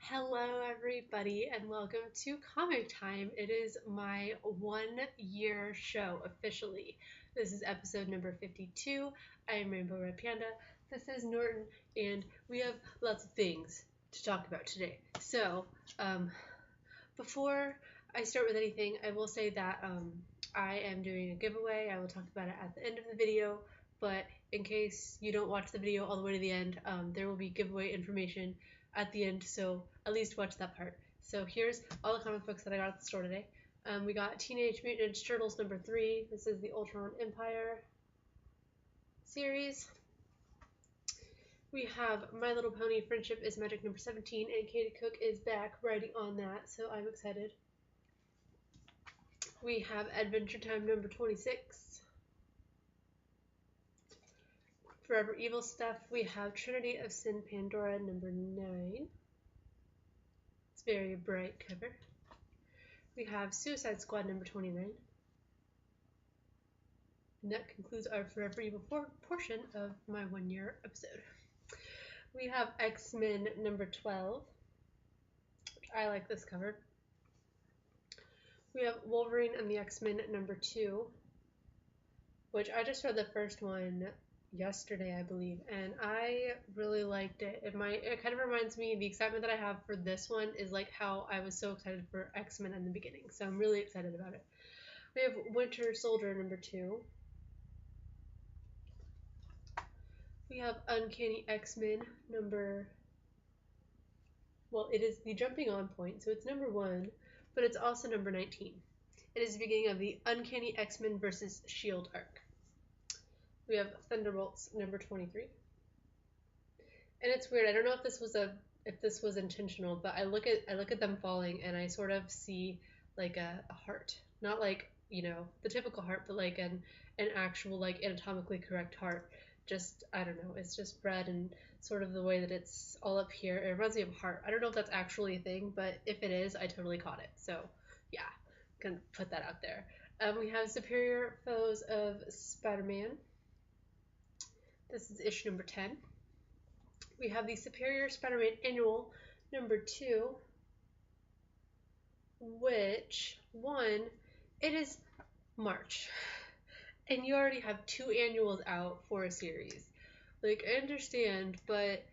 Hello, everybody, and welcome to Comic Time. It is my 1 year show officially. This is episode number 52. I am Rainbow Red Panda. This is Norton, and we have lots of things to talk about today. Before I start with anything, I will say that I am doing a giveaway. I will talk about it at the end of the video, but in case you don't watch the video all the way to the end, there will be giveaway information at the end, so at least watch that part. So here's all the comic books that I got at the store today. We got Teenage Mutant Ninja Turtles number 3. This is the Ultron Empire series. We have My Little Pony Friendship is Magic number 17, and Katie Cook is back writing on that, so I'm excited. We have Adventure Time number 26. Forever Evil Stuff, we have Trinity of Sin Pandora number 9. It's a very bright cover. We have Suicide Squad number 29. And that concludes our Forever Evil portion of my 1 year episode. We have X-Men number 12. I like this cover. We have Wolverine and the X-Men number 2, which I just read the first one yesterday, I believe, and I really liked it. It kind of reminds me, the excitement that I have for this one is like how I was so excited for X-Men in the beginning, so I'm really excited about it. We have Winter Soldier number 2. We have Uncanny X-Men number, well, it is the jumping on point, so it's number 1, but it's also number 19. It is the beginning of the Uncanny X-Men versus S.H.I.E.L.D. arc. We have Thunderbolts number 23. And it's weird. I don't know if this was intentional, but I look at them falling and I sort of see like a heart. Not like, the typical heart, but like an actual like anatomically correct heart. Just, I don't know, it's just red and sort of the way that it's all up here. It reminds me of a heart. I don't know if that's actually a thing, but if it is, I totally caught it. So yeah, I'm gonna put that out there. We have Superior Foes of Spider-Man. This is issue number 10. We have the Superior Spider-Man Annual number 2, which, it is March, and you already have 2 annuals out for a series. Like, I understand, but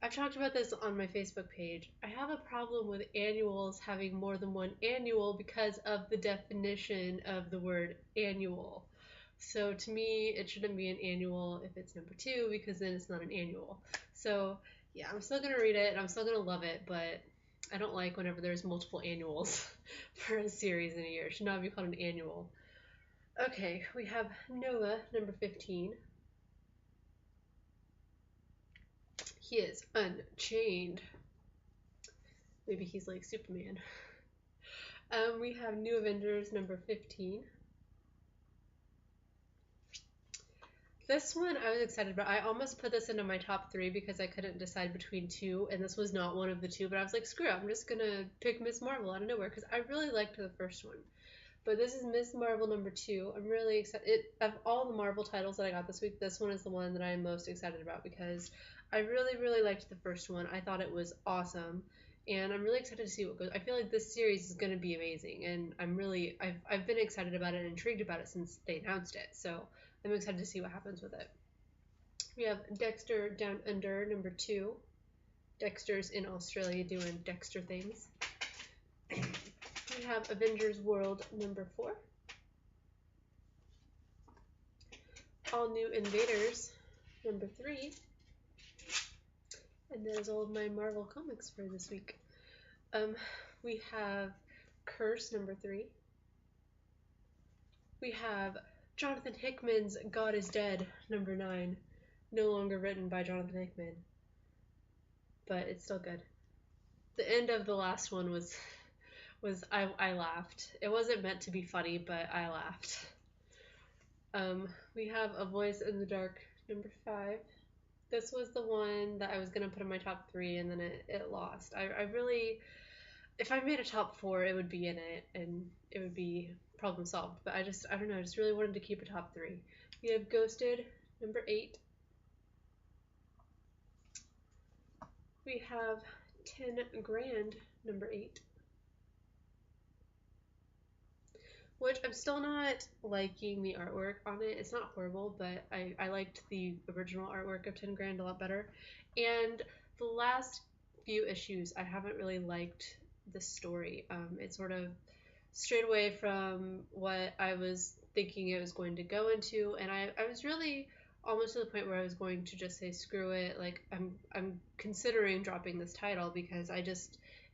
I've talked about this on my Facebook page. I have a problem with annuals having more than one annual because of the definition of the word annual. So to me, it shouldn't be an annual if it's number 2, because then it's not an annual. So yeah, I'm still gonna read it and I'm still gonna love it, but I don't like whenever there's multiple annuals for a series in a year. It should not be called an annual. Okay, we have Nova number 15. He is unchained. Maybe he's like Superman. We have New Avengers number 15. This one I was excited about. I almost put this into my top 3 because I couldn't decide between 2, and this was not one of the 2, but I was like, screw it, I'm just gonna pick Ms. Marvel out of nowhere because I really liked the first one. But this is Ms. Marvel number 2. I'm really excited. Of all the Marvel titles that I got this week, this one is the one that I'm most excited about because I really, really liked the first one. I thought it was awesome, and I'm really excited to see what goes. I feel like this series is going to be amazing, and I've been excited about it and intrigued about it since they announced it. So I'm excited to see what happens with it. We have Dexter Down Under number 2. Dexter's in Australia doing Dexter things. We have Avengers World number 4. All New Invaders number 3. And that is all of my Marvel comics for this week. We have Curse number 3. We have Jonathan Hickman's God is Dead number 9. No longer written by Jonathan Hickman, but it's still good. The end of the last one was I laughed. It wasn't meant to be funny, but I laughed. We have A Voice in the Dark number 5. This was the one that I was gonna put in my top 3, and then it lost. I really, if I made a top 4, it would be in it, and it would be problem solved. But I don't know. I just really wanted to keep a top 3. We have Ghosted number 8. We have 10 Grand, number 8. Which I'm still not liking the artwork on it. It's not horrible, but I liked the original artwork of 10 Grand a lot better. And the last few issues, I haven't really liked the story. It sort of strayed away from what I was thinking it was going to go into, and I was really almost to the point where I was going to just say screw it. Like I'm considering dropping this title because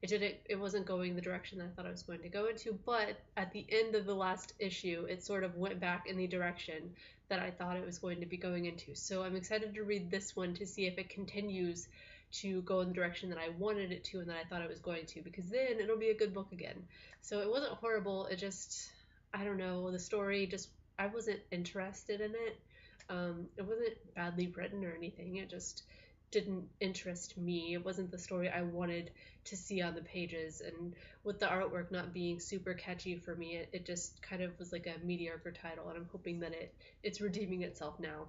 it wasn't going the direction that I thought I was going to go into. But at the end of the last issue, it sort of went back in the direction that I thought it was going to be going into. So I'm excited to read this one to see if it continues to go in the direction that I wanted it to and that I thought it was going to, because then it'll be a good book again. So it wasn't horrible. It just, I don't know, the story just, I wasn't interested in it. It wasn't badly written or anything. It just didn't interest me. It wasn't the story I wanted to see on the pages. And with the artwork not being super catchy for me, it just kind of was like a mediocre title. And I'm hoping that it's redeeming itself now.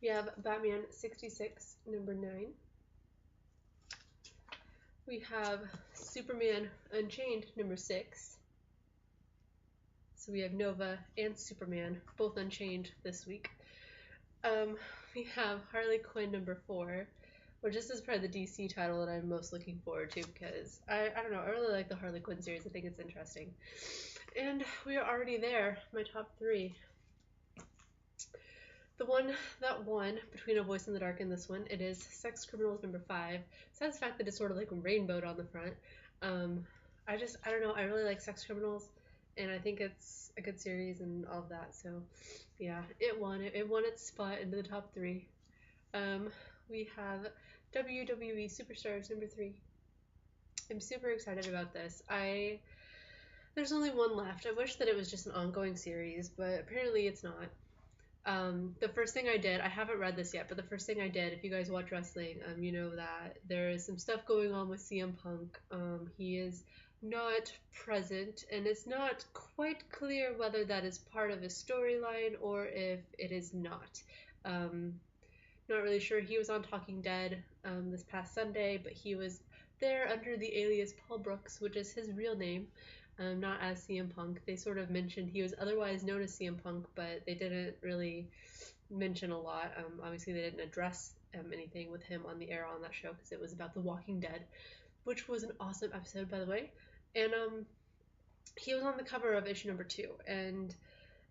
We have Batman 66, number 9. We have Superman Unchained, number 6. So we have Nova and Superman, both unchained this week. We have Harley Quinn, number 4, which this is probably the DC title that I'm most looking forward to because I don't know, I really like the Harley Quinn series. I think it's interesting. And we are already there, my top 3. The one that won between A Voice in the Dark and this one, it is Sex Criminals, number 5. Besides the fact that it's sort of like rainbowed on the front, I don't know, I really like Sex Criminals, and I think it's a good series and all of that. So yeah, it won its spot into the top 3. We have WWE Superstars, number 3. I'm super excited about this. There's only one left. I wish that it was just an ongoing series, but apparently it's not. The first thing I did, I haven't read this yet, but the first thing I did, if you guys watch wrestling, you know that there is some stuff going on with CM Punk. He is not present, and it's not quite clear whether that is part of his storyline or if it is not. Not really sure. He was on Talking Dead this past Sunday, but he was there under the alias Paul Brooks, which is his real name. Not as CM Punk. They sort of mentioned he was otherwise known as CM Punk, but they didn't really mention a lot. Obviously, they didn't address anything with him on the air on that show because it was about The Walking Dead, which was an awesome episode, by the way. And he was on the cover of issue number 2, and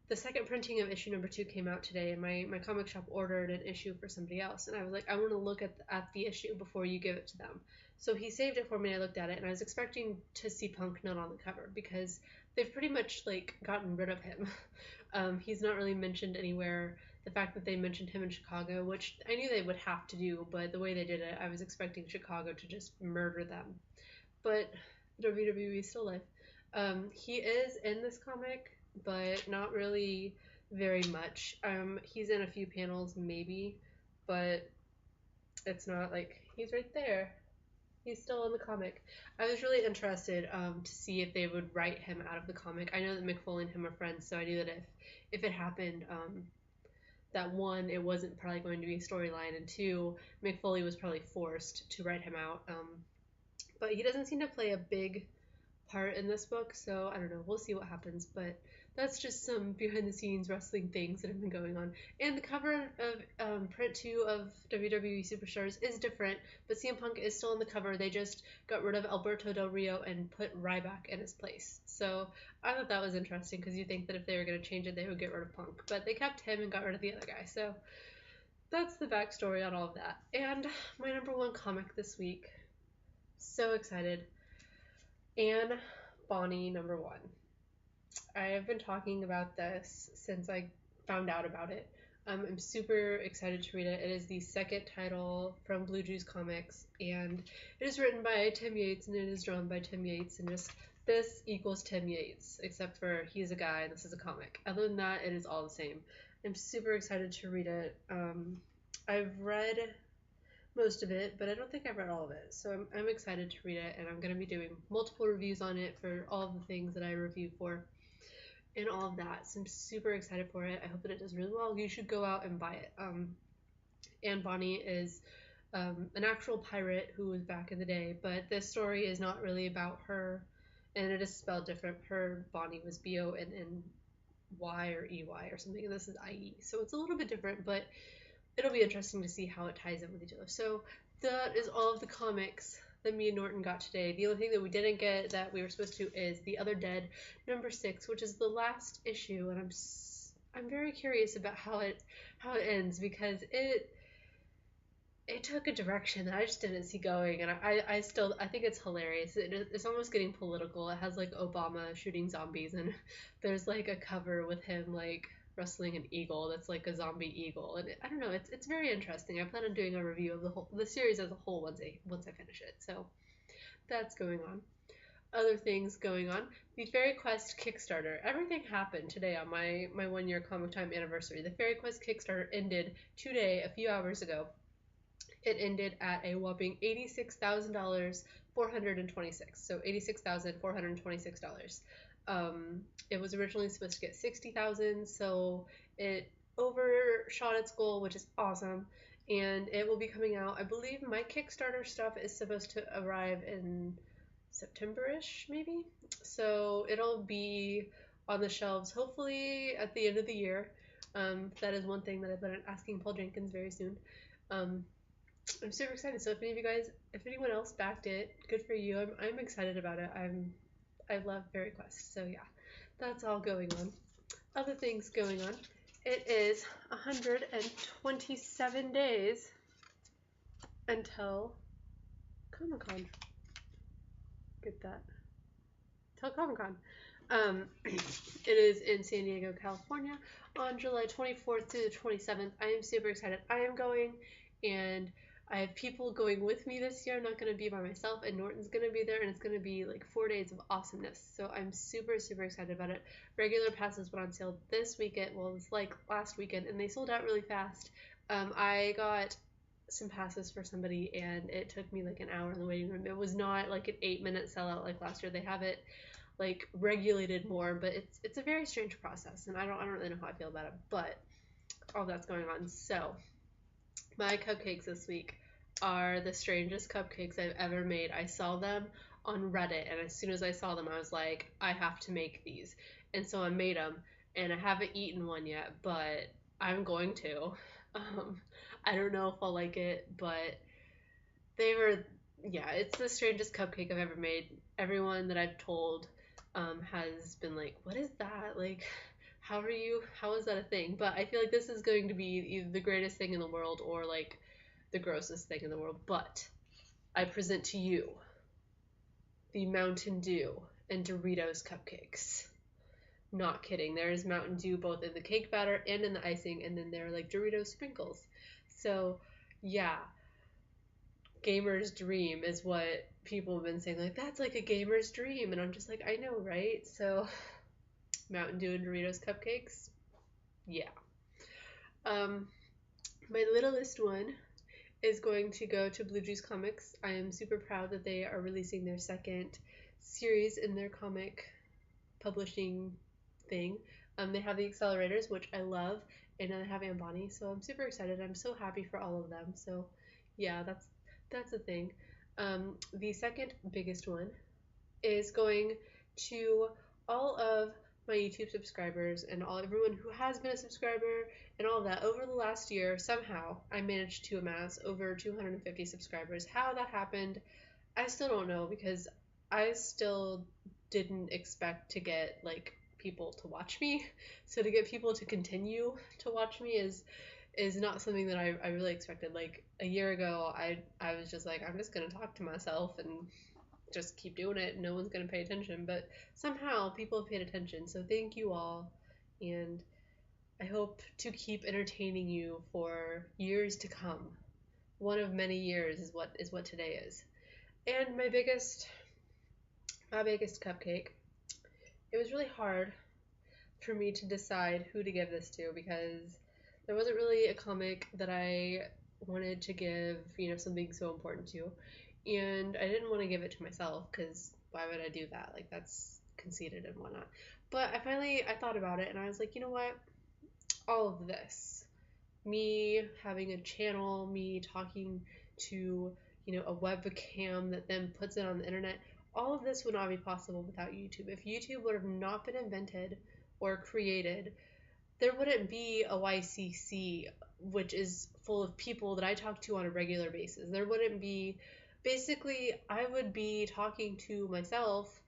the second printing of issue number 2 came out today, and my comic shop ordered an issue for somebody else, and I was like, I want to look at the issue before you give it to them. So he saved it for me, and I looked at it, and I was expecting to see Punk not on the cover, because they've pretty much, like, gotten rid of him. He's not really mentioned anywhere. The fact that they mentioned him in Chicago, which I knew they would have to do, but the way they did it, I was expecting Chicago to just murder them. But WWE is still alive. He is in this comic, but not really very much. He's in a few panels, maybe, but it's not like he's right there. He's still in the comic. I was really interested to see if they would write him out of the comic. I know that Mick Foley and him are friends, so I knew that if it happened, that one, it wasn't probably going to be a storyline, and 2, Mick Foley was probably forced to write him out. But he doesn't seem to play a big part in this book, so I don't know. We'll see what happens, but that's just some behind-the-scenes wrestling things that have been going on. And the cover of print 2 of WWE Superstars is different, but CM Punk is still on the cover. They just got rid of Alberto Del Rio and put Ryback in his place. So I thought that was interesting, because you think that if they were going to change it, they would get rid of Punk. But they kept him and got rid of the other guy, so that's the backstory on all of that. And my number 1 comic this week. So excited. Anne Bonny, number 1. I have been talking about this since I found out about it. I'm super excited to read it. It is the second title from Blue Juice Comics, and it is written by Tim Yates, and it is drawn by Tim Yates, and just this equals Tim Yates, except for he's a guy and this is a comic. Other than that, it is all the same. I'm super excited to read it. I've read most of it, but I don't think I've read all of it, so I'm excited to read it, and I'm going to be doing multiple reviews on it for all of the things that I review for and all of that, so I'm super excited for it. I hope that it does really well. You should go out and buy it. Anne Bonny is an actual pirate who was back in the day, but this story is not really about her, and it is spelled different. Her Bonnie was Bonny or EY or something, and this is IE. So it's a little bit different, but it'll be interesting to see how it ties in with each other. So that is all of the comics that me and Norton got today. The only thing that we didn't get that we were supposed to is The Other Dead #6, which is the last issue, and I'm very curious about how it ends, because it took a direction that I just didn't see going, and I still I think it's hilarious. It's almost getting political. It has like Obama shooting zombies, and there's like a cover with him like wrestling an eagle that's like a zombie eagle, and I don't know. It's very interesting. I plan on doing a review of the series as a whole once I finish it. So that's going on. Other things going on. The Fairy Quest Kickstarter. Everything happened today on my 1 year Comic Time anniversary. The Fairy Quest Kickstarter ended today, a few hours ago. It ended at a whopping $86,000, 426. So $86,426. It was originally supposed to get 60,000, so it overshot its goal, which is awesome. And it will be coming out. I believe my Kickstarter stuff is supposed to arrive in September-ish, maybe. So it'll be on the shelves hopefully at the end of the year. That is one thing that I've been asking Paul Jenkins very soon. I'm super excited. So if anyone else backed it, good for you. I'm excited about it. I love Fairy Quest. So yeah, that's all going on. Other things going on. It is 127 days until Comic-Con. Get that. Till Comic-Con. It is in San Diego, California on July 24th to the 27th. I am super excited. I am going, and I have people going with me this year. I'm not going to be by myself, and Norton's going to be there, and it's going to be like 4 days of awesomeness. So I'm super, super excited about it. Regular passes went on sale this weekend. Well, it was like last weekend, and they sold out really fast. I got some passes for somebody, and it took me like an hour in the waiting room. It was not like an 8-minute sellout like last year. They have it like regulated more, but it's a very strange process, and I don't really know how I feel about it, but all that's going on. So my cupcakes this week are the strangest cupcakes I've ever made. I saw them on Reddit, and as soon as I saw them, I was like, I have to make these. And so I made them, and I haven't eaten one yet, but I'm going to. I don't know if I'll like it, but yeah, it's the strangest cupcake I've ever made. Everyone that I've told has been like, what is that? Like, how is that a thing? But I feel like this is going to be either the greatest thing in the world or like the grossest thing in the world. But I present to you the Mountain Dew and Doritos cupcakes. Not kidding. There is Mountain Dew both in the cake batter and in the icing, and then there are like Doritos sprinkles. So yeah, gamer's dream is what people have been saying, like, that's like a gamer's dream, and I'm just like, I know, right? So Mountain Dew and Doritos cupcakes, yeah. My littlest one is going to go to Blue Juice Comics. I am super proud that they are releasing their second series in their comic publishing thing. They have the Accelerators, which I love, and then they have Aunt Bonnie, so I'm super excited. I'm so happy for all of them. So yeah, that's a thing. The second biggest one is going to all of my YouTube subscribers and everyone who has been a subscriber and all of that. Over the last year, somehow I managed to amass over 250 subscribers. How that happened, I still don't know, because I still didn't expect to get like people to watch me. So to get people to continue to watch me is not something that I really expected. Like a year ago, I was just like, I'm just gonna talk to myself and just keep doing it. No one's gonna pay attention, but somehow people have paid attention. So thank you all, and I hope to keep entertaining you for years to come. One of many years is what today is. And my biggest cupcake. It was really hard for me to decide who to give this to, because there wasn't really a comic that I wanted to give, something so important to. And I didn't want to give it to myself, because why would I do that? Like, that's conceited and whatnot. But I thought about it, and I was like, you know what? All of this, me having a channel, me talking to, you know, a webcam that then puts it on the internet. All of this would not be possible without YouTube. If YouTube would have not been invented or created, there wouldn't be a YCC, which is full of people that I talk to on a regular basis. There wouldn't be, basically, I would be talking to myself,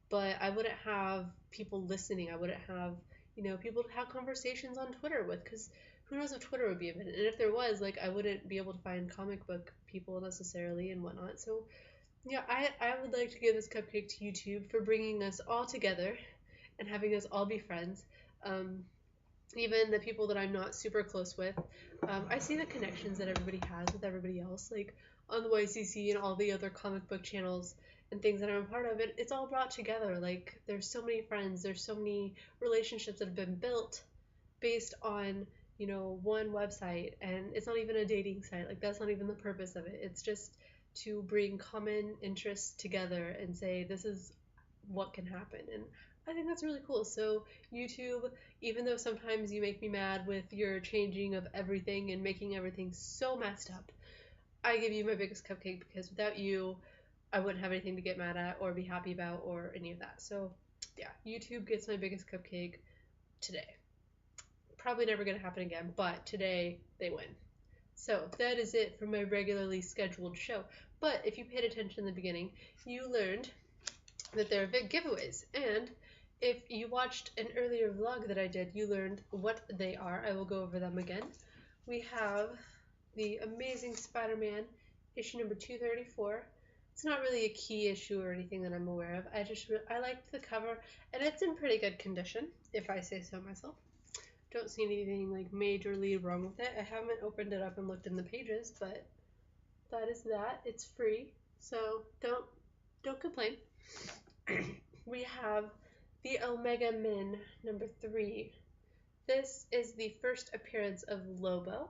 but I wouldn't have people listening. I wouldn't have, you know, people to have conversations on Twitter with, because who knows if Twitter would be invented. And if there was, like, I wouldn't be able to find comic book people necessarily and whatnot. So, yeah, I would like to give this cupcake to YouTube for bringing us all together and having us all be friends. Even the people that I'm not super close with, I see the connections that everybody has with everybody else, like on the YCC and all the other comic book channels and things that I'm a part of. It's all brought together. Like, there's so many friends, there's so many relationships that have been built based on, you know, one website, and it's not even a dating site. Like, that's not even the purpose of it. It's just to bring common interests together and say this is what can happen. And I think that's really cool. So YouTube, even though sometimes you make me mad with your changing of everything and making everything so messed up, I give you my biggest cupcake, because without you, I wouldn't have anything to get mad at or be happy about or any of that. So yeah, YouTube gets my biggest cupcake today. Probably never going to happen again, but today they win. So that is it for my regularly scheduled show. But if you paid attention in the beginning, you learned that there are big giveaways. And if you watched an earlier vlog that I did, you learned what they are. I will go over them again. We have the Amazing Spider-Man issue number 234. It's not really a key issue or anything that I'm aware of. I liked the cover, and it's in pretty good condition, if I say so myself. Don't see anything like majorly wrong with it. I haven't opened it up and looked in the pages, but that is that. It's free, so don't complain. We have the Omega Men number 3. This is the first appearance of Lobo,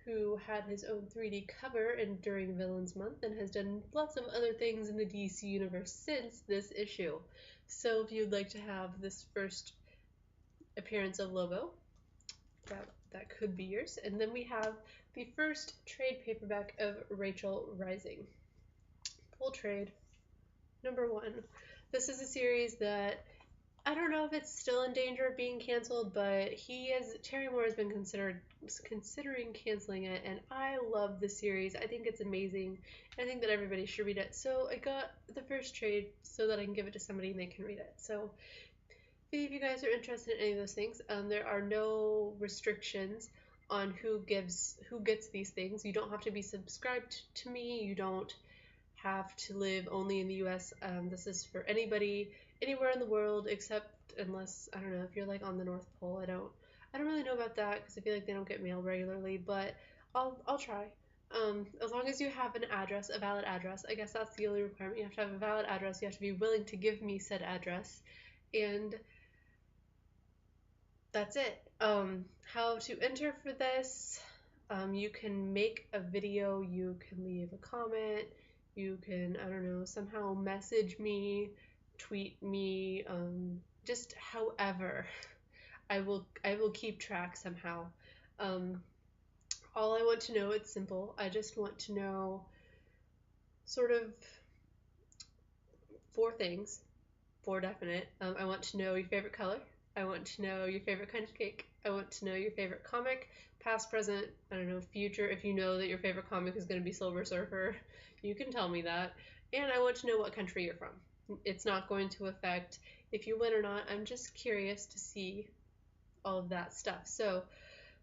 who had his own 3D cover during Villains Month and has done lots of other things in the DC universe since this issue. So if you'd like to have this first appearance of Lobo, that could be yours. And then we have the first trade paperback of Rachel Rising. Full trade, number 1. This is a series that I don't know if it's still in danger of being canceled, but Terry Moore has been considering canceling it, and I love the series. I think it's amazing. I think that everybody should read it. So I got the first trade so that I can give it to somebody and they can read it. So if any of you guys are interested in any of those things, there are no restrictions on who gets these things. You don't have to be subscribed to me. You don't have to live only in the US. This is for anybody anywhere in the world, except unless, I don't know, if you're like on the North Pole. I don't really know about that because I feel like they don't get mail regularly, but I'll try. As long as you have an address, a valid address. I guess that's the only requirement. You have to have a valid address. You have to be willing to give me said address, and that's it. How to enter for this? You can make a video. You can leave a comment. You can, I don't know, somehow message me, tweet me, just however. I will keep track somehow. All I want to know, it's simple. I just want to know sort of 4 things, 4 definite. I want to know your favorite color. I want to know your favorite kind of cake. I want to know your favorite comic, past, present, I don't know, future. If you know that your favorite comic is going to be Silver Surfer, you can tell me that. And I want to know what country you're from. It's not going to affect if you win or not. I'm just curious to see all of that stuff. So,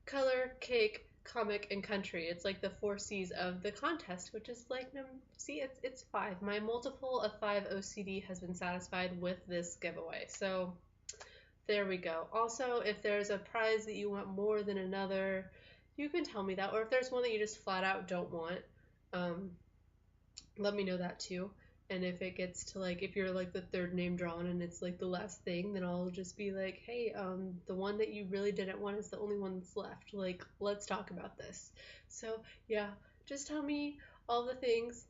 color, cake, comic, and country. It's like the 4 C's of the contest, which is like, see, it's 5. My multiple of 5 OCD has been satisfied with this giveaway. So there we go. Also, if there's a prize that you want more than another, you can tell me that. Or if there's one that you just flat out don't want, let me know that too. And if it gets to like, if you're like the 3rd name drawn and it's like the last thing, then I'll just be like, hey, the one that you really didn't want is the only one that's left. Like, let's talk about this. So yeah, just tell me all the things.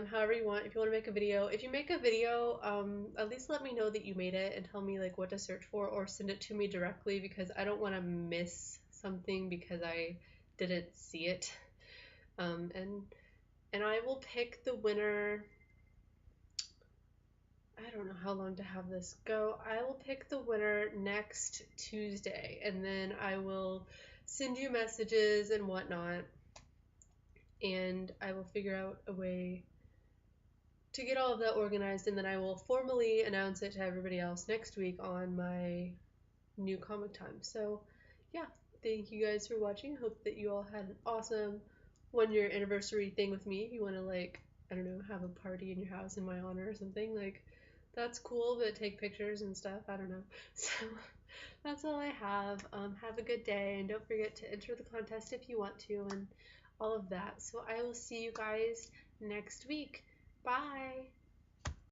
However you want. If you want to make a video, if you make a video, at least let me know that you made it and tell me like what to search for, or send it to me directly, because I don't want to miss something because I didn't see it. And and I will pick the winner. I don't know how long to have this go. I will pick the winner next Tuesday, and then I will send you messages and whatnot, and I will figure out a way to get all of that organized, and then I will formally announce it to everybody else next week on my new comic time. So yeah, thank you guys for watching. Hope that you all had an awesome 1 year anniversary thing with me. If you want to, like, I don't know, have a party in your house in my honor or something, like, that's cool, but take pictures and stuff. I don't know. So that's all I have. Have a good day, and don't forget to enter the contest if you want to, and all of that. So I will see you guys next week. Bye.